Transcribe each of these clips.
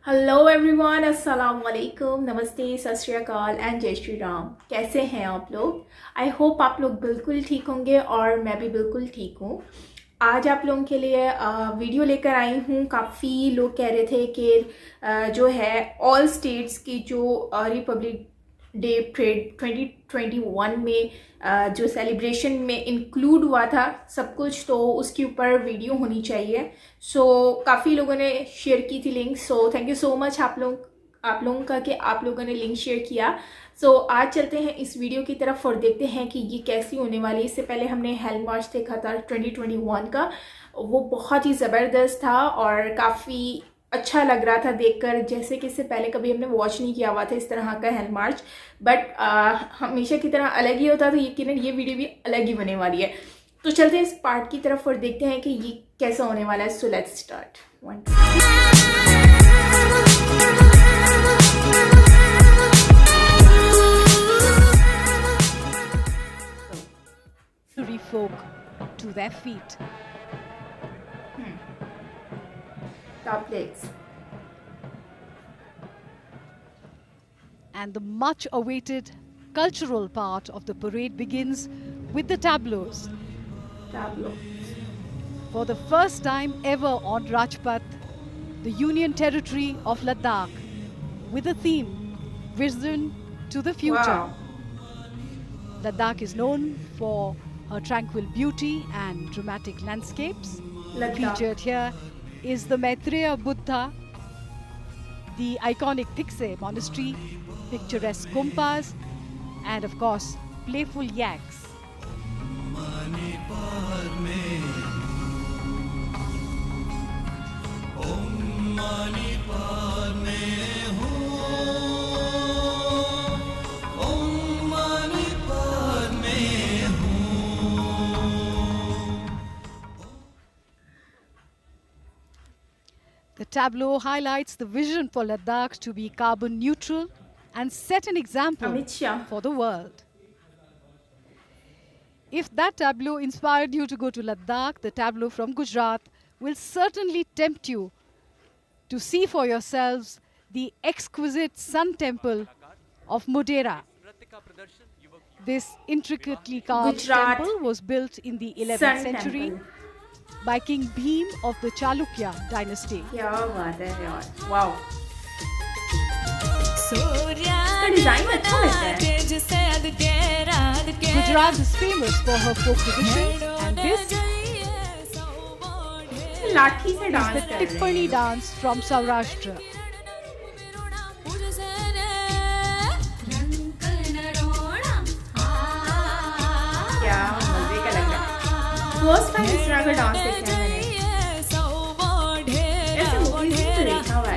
Hello everyone, अस्सलाम वालेकुम, नमस्ते, सत श्री अकाल एंड जय श्री राम। कैसे हैं आप लोग? आई होप आप लोग बिल्कुल ठीक होंगे और मैं भी बिल्कुल ठीक हूँ। आज आप लोगों के लिए वीडियो लेकर आई हूँ। काफ़ी लोग कह रहे थे कि जो है ऑल स्टेट्स की जो रिपब्लिक डे परेड 2021 में जो सेलिब्रेशन में इंक्लूड हुआ था सब कुछ, तो उसके ऊपर वीडियो होनी चाहिए। सो काफ़ी लोगों ने शेयर की थी link. So thank you so much आप लोगों का कि आप लोगों ने लिंक शेयर किया। सो आज चलते हैं इस वीडियो की तरफ और देखते हैं कि ये कैसी होने वाली है। इससे पहले हमने हेल्म मार्च देखा था 2021 का, वो बहुत ही ज़बरदस्त था और काफ़ी अच्छा लग रहा था देखकर, जैसे कि इससे पहले कभी हमने वॉच नहीं किया हुआ था इस तरह का हेल्म मार्च। बट हमेशा की तरह अलग ही होता, तो यकीनन ये वीडियो भी अलग ही होने वाली है। तो चलते हैं इस पार्ट की तरफ और देखते हैं कि ये कैसा होने वाला है। So let's start. folk to their feet. Top legs. And the much awaited cultural part of the parade begins with the tableaus. For the first time ever on Rajpath, the Union Territory of Ladakh, with the theme Vision to the Future. Wow. Ladakh is known for her tranquil beauty and dramatic landscapes. Featured here is the Maitreya Buddha, the iconic Thikse Monastery, picturesque Kumpas, and of course, playful yaks. The tableau highlights the vision for Ladakh to be carbon neutral and set an example for the world. If that tableau inspired you to go to Ladakh, the tableau from Gujarat will certainly tempt you to see for yourselves the exquisite sun temple of Modhera. This intricately carved temple was built in the 11th century by King Bhim of the Chalukya dynasty. Wow. इसका design अच्छा लगता है। Gujarat is famous for her folk traditions, and this लाठी से is dance the कर रहे हैं। Tippani dance from Saurashtra. क्या मजे का लग रहा है। फर्स्ट टाइम इस तरह का डांस देखा है मैंने। ऐसे मूवीज में तो देखा हुआ है।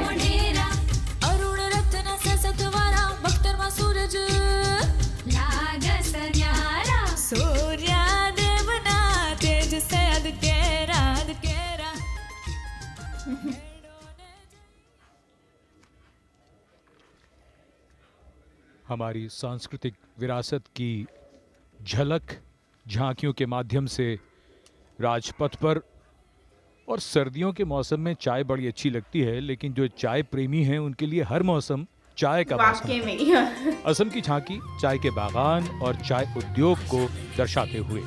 हमारी सांस्कृतिक विरासत की झलक झांकियों के माध्यम से राजपथ पर। और सर्दियों के मौसम में चाय बड़ी अच्छी लगती है, लेकिन जो चाय प्रेमी हैं उनके लिए हर मौसम चाय का मौसम है। असम की झांकी चाय के बागान और चाय उद्योग को दर्शाते हुए।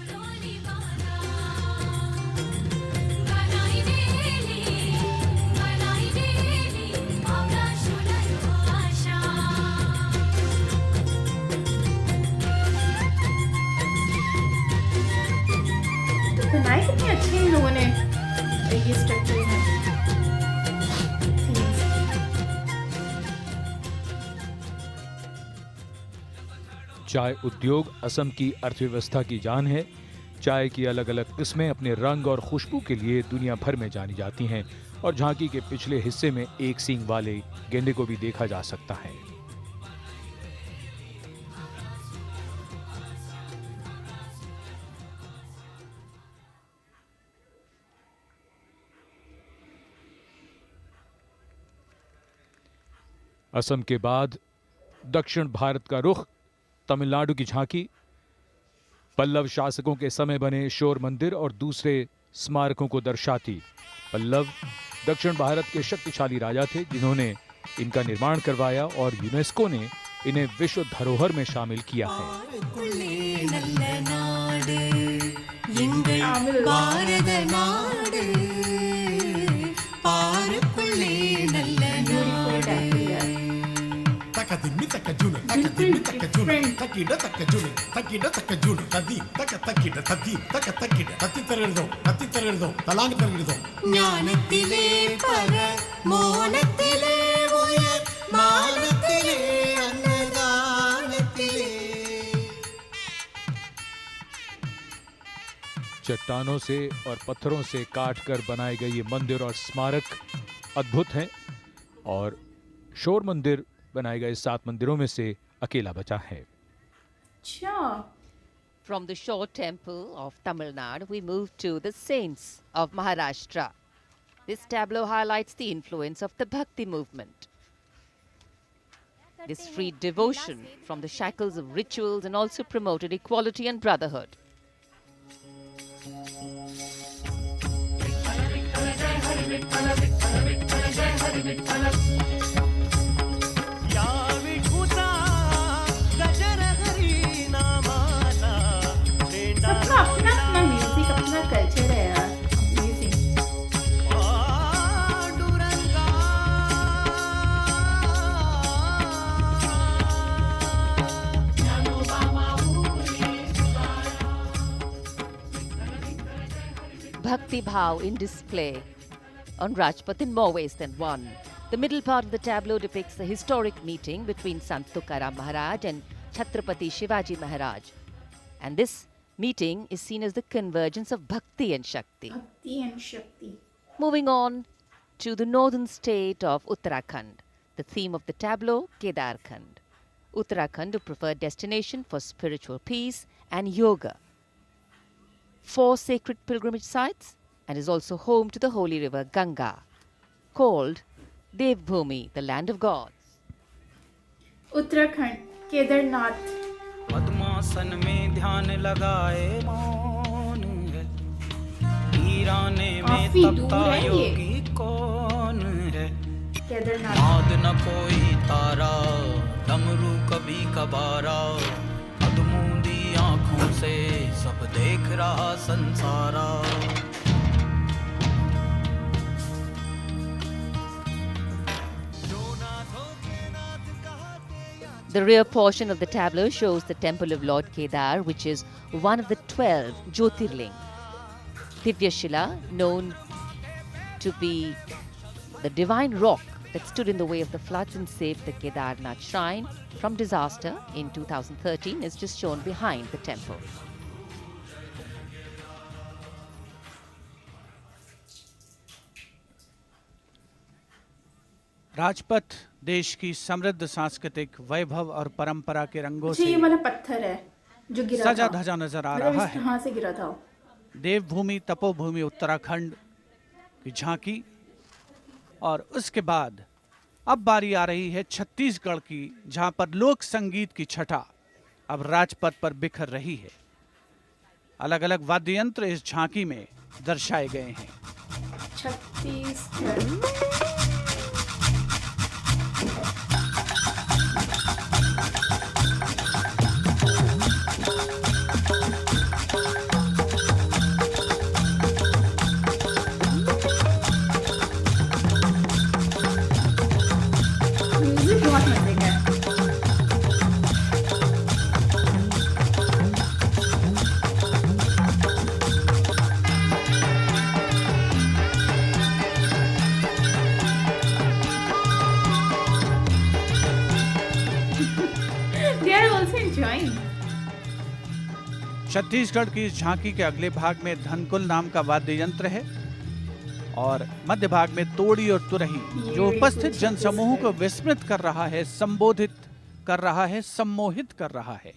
बनाए कितने अच्छे इन लोगों ने ये स्ट्रक्चर है। चाय उद्योग असम की अर्थव्यवस्था की जान है। चाय की अलग अलग किस्में अपने रंग और खुशबू के लिए दुनिया भर में जानी जाती हैं और झांकी के पिछले हिस्से में एक सींग वाले गेंडे को भी देखा जा सकता है। असम के बाद दक्षिण भारत का रुख तमिलनाडु की झांकी, पल्लव शासकों के समय बने शोर मंदिर और दूसरे स्मारकों को दर्शाती। पल्लव दक्षिण भारत के शक्तिशाली राजा थे जिन्होंने इनका निर्माण करवाया और यूनेस्को ने इन्हें विश्व धरोहर में शामिल किया है। चट्टानों से और पत्थरों से काटकर बनाए गए ये मंदिर और स्मारक अद्भुत हैं और शोर मंदिर बनाए गए 7 मंदिरों में से अकेला बचा है। अच्छा। From the Shore Temple of Tamil Nadu, we move to the Saints of Maharashtra. This tableau highlights the influence of the Bhakti movement. This freed devotion from the shackles of rituals and also promoted equality and brotherhood. सबका अपना अपना music, अपना culture है यार। Amazing. Bhakti Bhav in display on Rajpath in more ways than one. The middle part of the tableau depicts the historic meeting between Sant Tukaram Maharaj and Chhatrapati Shivaji Maharaj. And this meeting is seen as the convergence of Bhakti and Shakti. Bhakti and Shakti. Moving on to the northern state of Uttarakhand, the theme of the tableau, Kedarkhand. Uttarakhand, a preferred destination for spiritual peace and yoga. 4 sacred pilgrimage sites and is also home to the holy river Ganga, called Devbhumi, the land of gods. Uttarakhand, Kedarnath. पद्मासन में ध्यान लगाए मौन है, ईराने में काफी दूर तपता है ये। योगी कौन है, केदारनाथ। नाद न कोई तारा, डमरू कभी कबारा, अधमूंदी आंखों से सब देख रहा संसारा। The rear portion of the tableau shows the temple of Lord Kedar, which is one of the 12 Jyotirling. Divyashila, known to be the divine rock that stood in the way of the floods and saved the Kedarnath shrine from disaster in 2013, is just shown behind the temple. Rajpath देश की समृद्ध सांस्कृतिक वैभव और परंपरा के रंगों अच्छा, से ये वाला पत्थर है जो गिरा सजा था। धजा नजर आ मतलब रहा इस है। कहाँ से गिरा था? देवभूमि तपोभूमि उत्तराखंड की झांकी। और उसके बाद अब बारी आ रही है छत्तीसगढ़ की, जहां पर लोक संगीत की छटा अब राजपथ पर बिखर रही है। अलग अलग वाद्य यंत्र इस झांकी में दर्शाए गए हैं। छत्तीसगढ़। म्यूजिक बहुत मजे का है। They are also enjoying. Chhattisgarh की इस झांकी के अगले भाग में धनकुल नाम का वाद्य यंत्र है और मध्य भाग में तोड़ी और तुरही, जो उपस्थित जनसमूह को विस्मृत कर रहा है, संबोधित कर रहा है, सम्मोहित कर रहा है।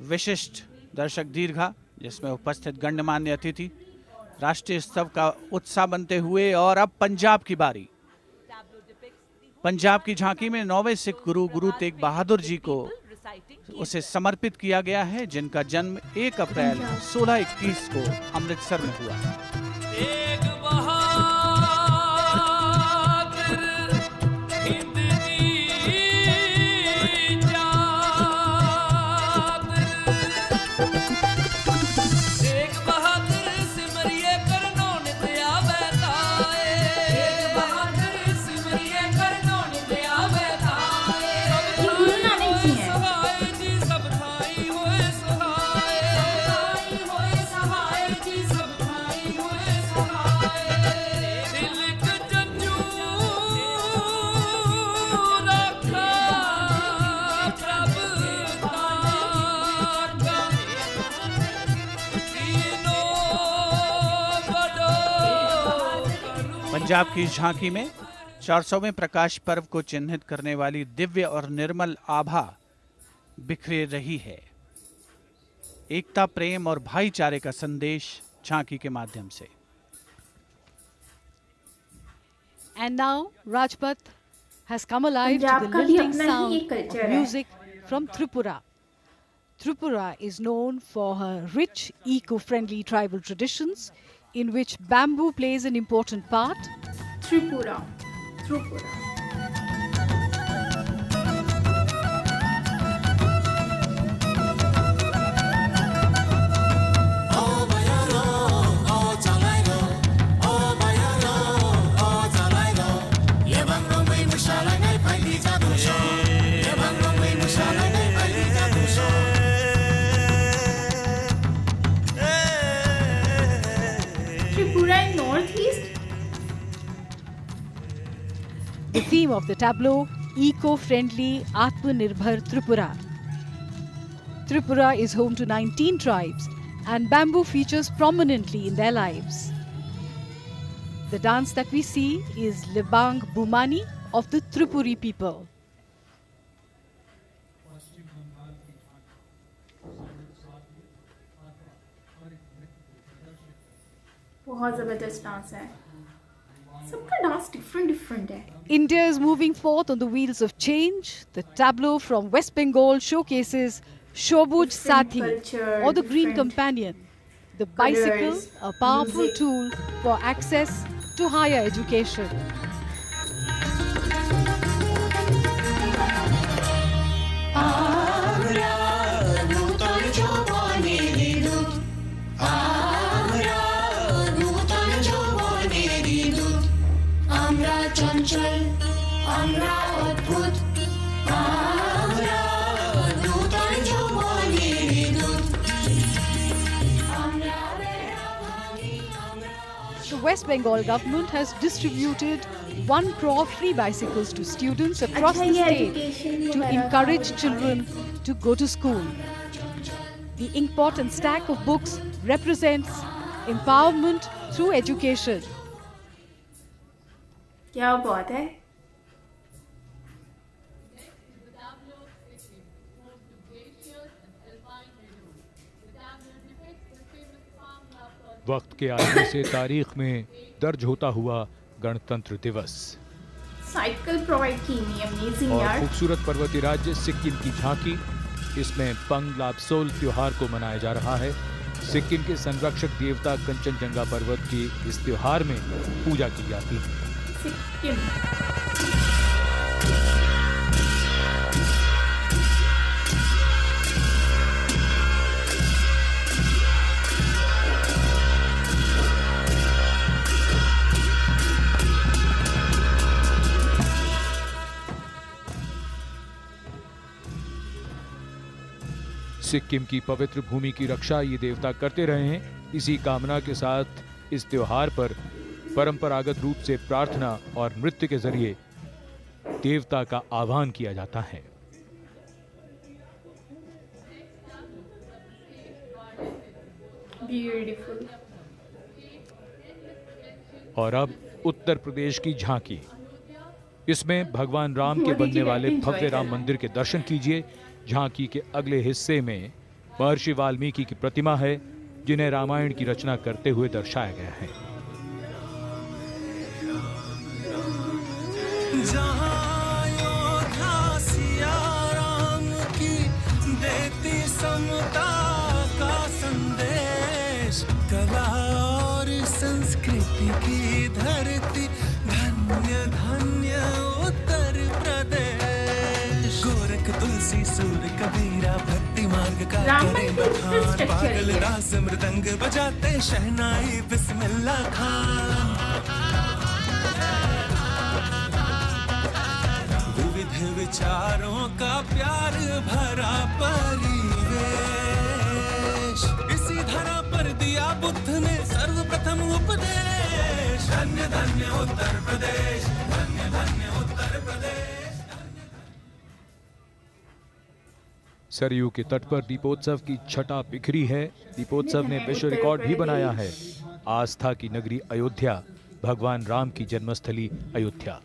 विशिष्ट दर्शक दीर्घा, जिसमें उपस्थित गणमान्य अतिथि राष्ट्रीय स्तर का उत्साह बनते हुए। और अब पंजाब की बारी। पंजाब की झांकी में 9वें सिख गुरु गुरु तेग बहादुर जी को उसे समर्पित किया गया है, जिनका जन्म 1 अप्रैल 1621 को अमृतसर में हुआ। एक बहादुर हिंद की जात, एक बहादुर सिमरिए करनो नित आवे ताए, एक बहादुर सिमरिए करनो नित आवे ताए। सहाय जी सब थाई होए सहाय, होए सहाय जी सब थाई होए सहाय। तिलक जंजू रखा प्रभ ताका, तीनों बड़ो करूं। पंजाब की झांकी में 400वें प्रकाश पर्व को चिन्हित करने वाली दिव्य और निर्मल आभा बिखरे रही है। एकता, प्रेम और भाईचारे का संदेश झांकी के माध्यम से। And now Rajpath has come alive to Punjab the का भी lilting अपना ही sound एक culture of है। music from Tripura. Tripura is known for her rich, eco-friendly tribal traditions, in which bamboo plays an important part. Tripura, Tripura. Tripura in northeast. The theme of the tableau, eco-friendly Atmanirbhar Tripura. Tripura is home to 19 tribes and bamboo features prominently in their lives. The dance that we see is Libang Bumani of the Tripuri people. बहुत जबरदस्त dance है। सबका dance different है। India is moving forth on the wheels of change. The tableau from West Bengal showcases Shobuj Different Sathi culture, or the Green different Companion, the bicycle, colours, a powerful music. tool for access to higher education. The West Bengal government has distributed 1 crore free bicycles to students across अच्छा, the ये state education to वगैरह का encourage होता है। children to go to school. The inkpot and stack of books represents empowerment through education. क्या बात है। वक्त के आने से तारीख में दर्ज होता हुआ गणतंत्र दिवस साइकिल प्रोवाइड की नहीं, अमेजिंग और यार। खूबसूरत पर्वतीय राज्य सिक्किम की झांकी। इसमें पंग लाब्सोल त्योहार को मनाया जा रहा है। सिक्किम के संरक्षक देवता कंचनजंगा पर्वत की इस त्योहार में पूजा की जाती है। सिक्किम सिक्किम की पवित्र भूमि की रक्षा ये देवता करते रहे हैं। इसी कामना के साथ इस त्योहार पर परंपरागत रूप से प्रार्थना और नृत्य के जरिए देवता का आह्वान किया जाता है। ब्यूटीफुल। और अब उत्तर प्रदेश की झांकी। इसमें भगवान राम के मोदी जी बनने वाले बैठे enjoy भव्य कर राम रहे हैं। मंदिर के दर्शन कीजिए। झांकी के अगले हिस्से में महर्षि वाल्मीकि की प्रतिमा है, जिन्हें रामायण की रचना करते हुए दर्शाया गया है। जहाँ योद्धा सिया राम की संस्कृति की धरती, धन्य धन्य उत्तर प्रदेश। गोरख तुलसी सूर कबीरा भक्ति मार्ग का करे बखान, पागल रास मृदंग बजाते शहनाई बिस्मिल्लाह खान। विविध विचारों का प्यार भरा परिवेश, इसी धरा पर दिया बुद्ध ने सर्वप्रथम उपदेश। धन्य धन्य उत्तर प्रदेश, धन्य धन्य उत्तर प्रदेश। सरयू के तट पर दीपोत्सव की छटा बिखरी है। दीपोत्सव ने विश्व रिकॉर्ड भी बनाया है। आस्था की नगरी अयोध्या, भगवान राम की जन्मस्थली Ayodhya.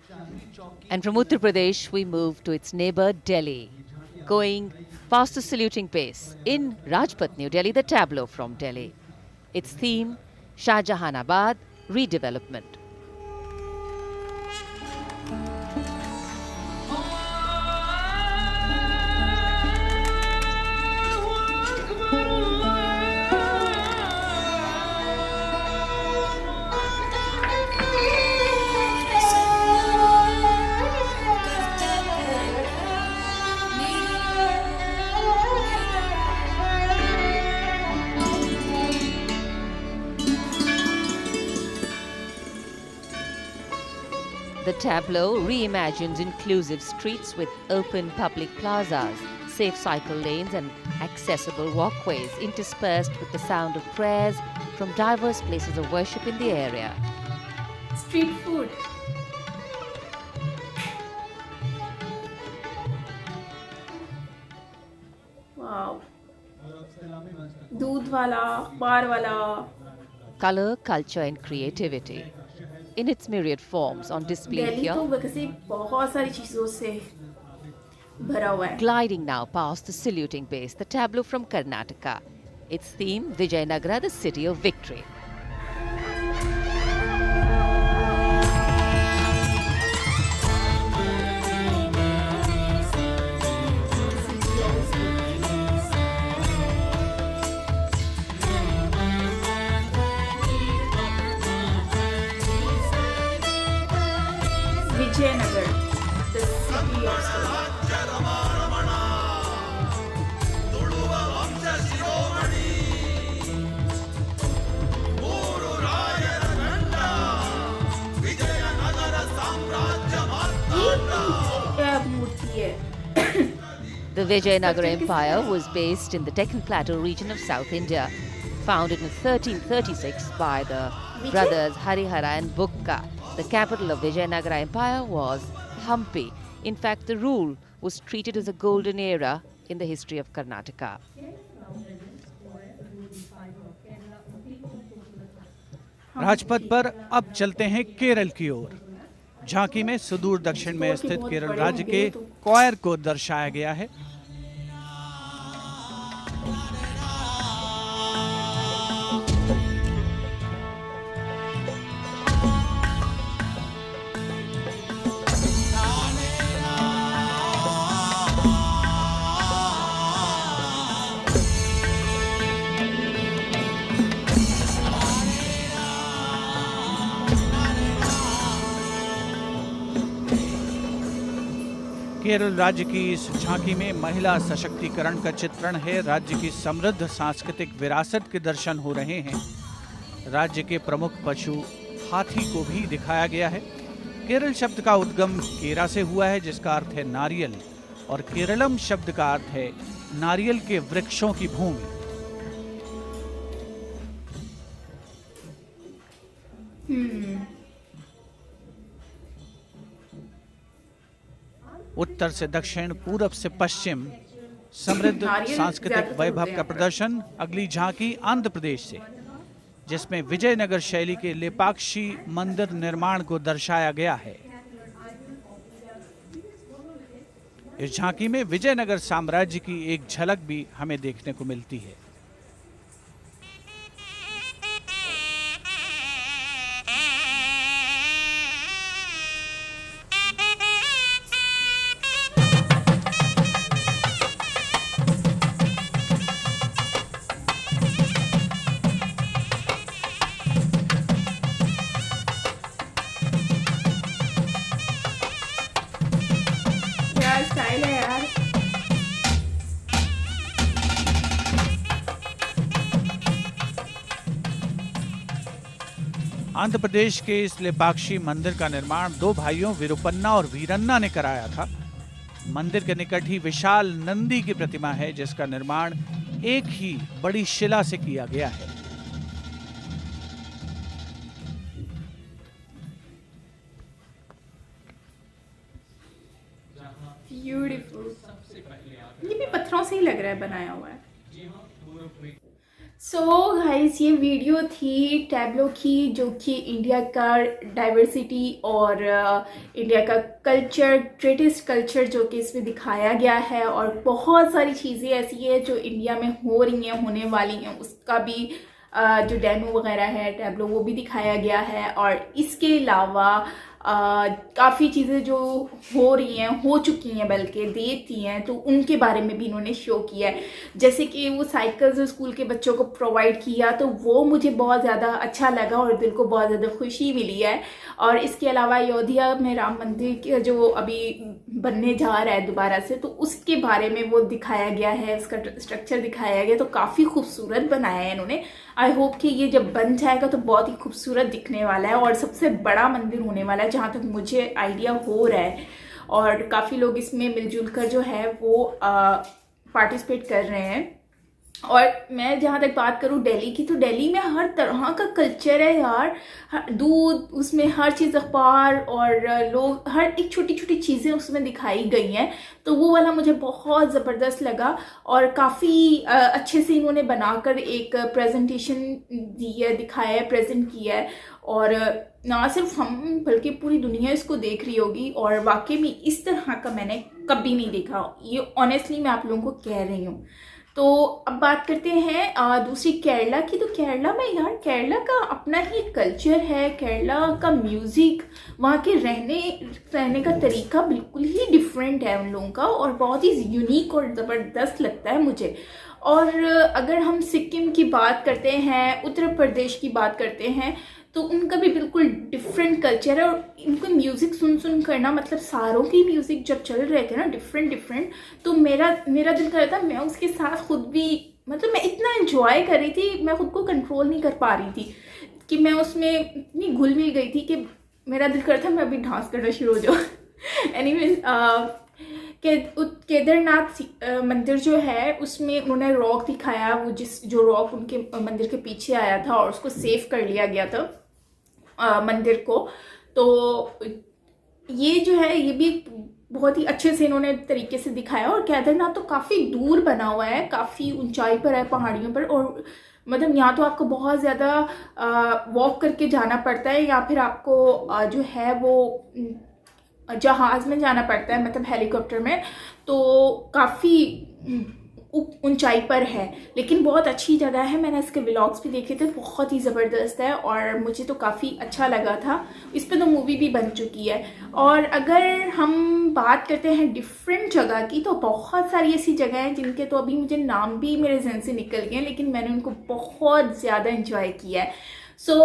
And from Uttar Pradesh, we move to its neighbor Delhi, going fast saluting pace. In Rajpath, New Delhi, the tableau from Delhi. Its theme, Shah Jahanabad redevelopment. The tableau reimagines inclusive streets with open public plazas, safe cycle lanes and accessible walkways interspersed with the sound of prayers from diverse places of worship in the area. Street food. Wow. दूध वाला, बार वाला. Color, culture and creativity in its myriad forms on display Delhi here. तो वैसे बहुत सारी चीजों से भरा हुआ है. Gliding now past the saluting base, the tableau from Karnataka. Its theme, Vijayanagara, the city of victory. Vijayanagar, the city of stone. क्या मूर्ति है? The Vijayanagara Empire was based in the Deccan Plateau region of South India, founded in 1336 by the brothers Harihara and Bukka. The capital of Vijayanagara Empire was Hampi. In fact, the rule was treated as a golden era in the history of Karnataka. Rajpath पर अब चलते हैं केरल की ओर। झांकी में सुदूर दक्षिण में स्थित केरल राज्य के कोयर को दर्शाया गया है। केरल राज्य की इस झांकी में महिला सशक्तिकरण का चित्रण है। राज्य की समृद्ध सांस्कृतिक विरासत के दर्शन हो रहे हैं। राज्य के प्रमुख पशु हाथी को भी दिखाया गया है। केरल शब्द का उद्गम केरा से हुआ है, जिसका अर्थ है नारियल, और केरलम शब्द का अर्थ है नारियल के वृक्षों की भूमि। उत्तर से दक्षिण, पूरब से पश्चिम समृद्ध सांस्कृतिक वैभव का प्रदर्शन। अगली झांकी आंध्र प्रदेश से, जिसमें विजयनगर शैली के लेपाक्षी मंदिर निर्माण को दर्शाया गया है। इस झांकी में विजयनगर साम्राज्य की एक झलक भी हमें देखने को मिलती है। आंध्र प्रदेश के इस लेपाक्षी मंदिर का निर्माण 2 भाइयों विरुपन्ना और वीरन्ना ने कराया था। मंदिर के निकट ही विशाल नंदी की प्रतिमा है, जिसका निर्माण एक ही बड़ी शिला से किया गया है। ब्यूटीफुल, ये भी पत्थरों से ही लग रहा है बनाया हुआ है। सो गाइस, ये वीडियो थी टैब्लो की, जो कि इंडिया का डाइवर्सिटी और इंडिया का कल्चर, ग्रेटेस्ट कल्चर जो कि इसमें दिखाया गया है। और बहुत सारी चीज़ें ऐसी है जो इंडिया में हो रही हैं, होने वाली हैं, उसका भी जो डेमो वगैरह है टैब्लो वो भी दिखाया गया है। और इसके अलावा काफ़ी चीज़ें जो हो रही हैं, हो चुकी हैं, बल्कि देखती हैं, तो उनके बारे में भी इन्होंने शो किया है। जैसे कि वो साइकिल्स स्कूल के बच्चों को प्रोवाइड किया, तो वो मुझे बहुत ज़्यादा अच्छा लगा और दिल को बहुत ज़्यादा खुशी मिली है। और इसके अलावा अयोध्या में राम मंदिर जो अभी बनने जा रहा है दोबारा से, तो उसके बारे में वो दिखाया गया है, उसका स्ट्रक्चर दिखाया गया, तो काफ़ी खूबसूरत बनाया है इन्होंने। आई होप कि ये जब बन जाएगा तो बहुत ही खूबसूरत दिखने वाला है और सबसे बड़ा मंदिर होने वाला है, जहाँ तक मुझे आइडिया हो रहा है। और काफ़ी लोग इसमें मिलजुल कर जो है वो पार्टिसिपेट कर रहे हैं। और मैं जहाँ तक बात करूँ दिल्ली की, तो दिल्ली में हर तरह का कल्चर है यार। दूध, उसमें हर चीज़, अखबार और लोग, हर एक छोटी छोटी चीज़ें उसमें दिखाई गई हैं। तो वो वाला मुझे बहुत ज़बरदस्त लगा और काफ़ी अच्छे से इन्होंने बनाकर एक प्रेजेंटेशन दी है, दिखाया है, प्रेजेंट किया है। और ना सिर्फ हम बल्कि पूरी दुनिया इसको देख रही होगी। और वाकई में इस तरह का मैंने कभी नहीं देखा, ये ऑनेस्टली मैं आप लोगों को कह रही हूँ। तो अब बात करते हैं दूसरी केरला की। तो केरला में यार, केरला का अपना ही कल्चर है, केरला का म्यूज़िक, वहाँ के रहने का तरीका बिल्कुल ही डिफरेंट है उन लोगों का, और बहुत ही यूनिक और ज़बरदस्त लगता है मुझे। और अगर हम सिक्किम की बात करते हैं, उत्तर प्रदेश की बात करते हैं, तो उनका भी बिल्कुल डिफरेंट कल्चर है। और इनको म्यूज़िक सुन करना, मतलब सारों की म्यूज़िक जब चल रहे थे ना डिफरेंट, तो मेरा दिल कर रहा था मैं उसके साथ खुद भी, मतलब मैं इतना एंजॉय कर रही थी, मैं खुद को कंट्रोल नहीं कर पा रही थी कि मैं उसमें इतनी घुल मिल गई थी कि मेरा दिल कर रहा था मैं अभी डांस करना शुरू हो जाऊँ। एनीवेज, केदारनाथ मंदिर जो है उसमें उन्होंने रॉक दिखाया, वो जो रॉक उनके मंदिर के पीछे आया था और उसको सेव कर लिया गया था मंदिर को। तो ये जो है ये भी बहुत ही अच्छे से इन्होंने तरीके से दिखाया। और केदारनाथ तो काफ़ी दूर बना हुआ है, काफ़ी ऊंचाई पर है, पहाड़ियों पर। और मतलब यहाँ तो आपको बहुत ज़्यादा वॉक करके जाना पड़ता है, या फिर आपको जो है वो जहाज़ में जाना पड़ता है, मतलब हेलीकॉप्टर में। तो काफ़ी ऊंचाई पर है, लेकिन बहुत अच्छी जगह है। मैंने इसके व्लॉग्स भी देखे थे, बहुत ही ज़बरदस्त है और मुझे तो काफ़ी अच्छा लगा था। इस पे तो मूवी भी बन चुकी है। और अगर हम बात करते हैं डिफरेंट जगह की, तो बहुत सारी ऐसी जगह हैं जिनके तो अभी मुझे नाम भी मेरे जहन से निकल गए, लेकिन मैंने उनको बहुत ज़्यादा इंजॉय किया है। सो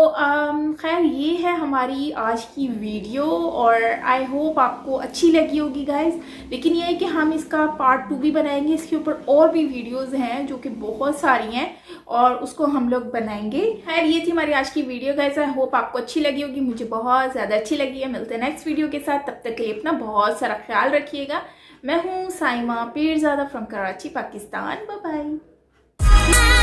खैर, ये है हमारी आज की वीडियो और आई होप आपको अच्छी लगी होगी गाइस। लेकिन ये है कि हम इसका पार्ट 2 भी बनाएंगे, इसके ऊपर और भी वीडियोस हैं जो कि बहुत सारी हैं और उसको हम लोग बनाएंगे। खैर, ये थी हमारी आज की वीडियो गाइस, आई होप आपको अच्छी लगी होगी, मुझे बहुत ज़्यादा अच्छी लगी है। मिलते हैं नेक्स्ट वीडियो के साथ, तब तक के लिए अपना बहुत सारा ख्याल रखिएगा। मैं हूँ Saima Peerzada from Karachi, Pakistan. Bye bye.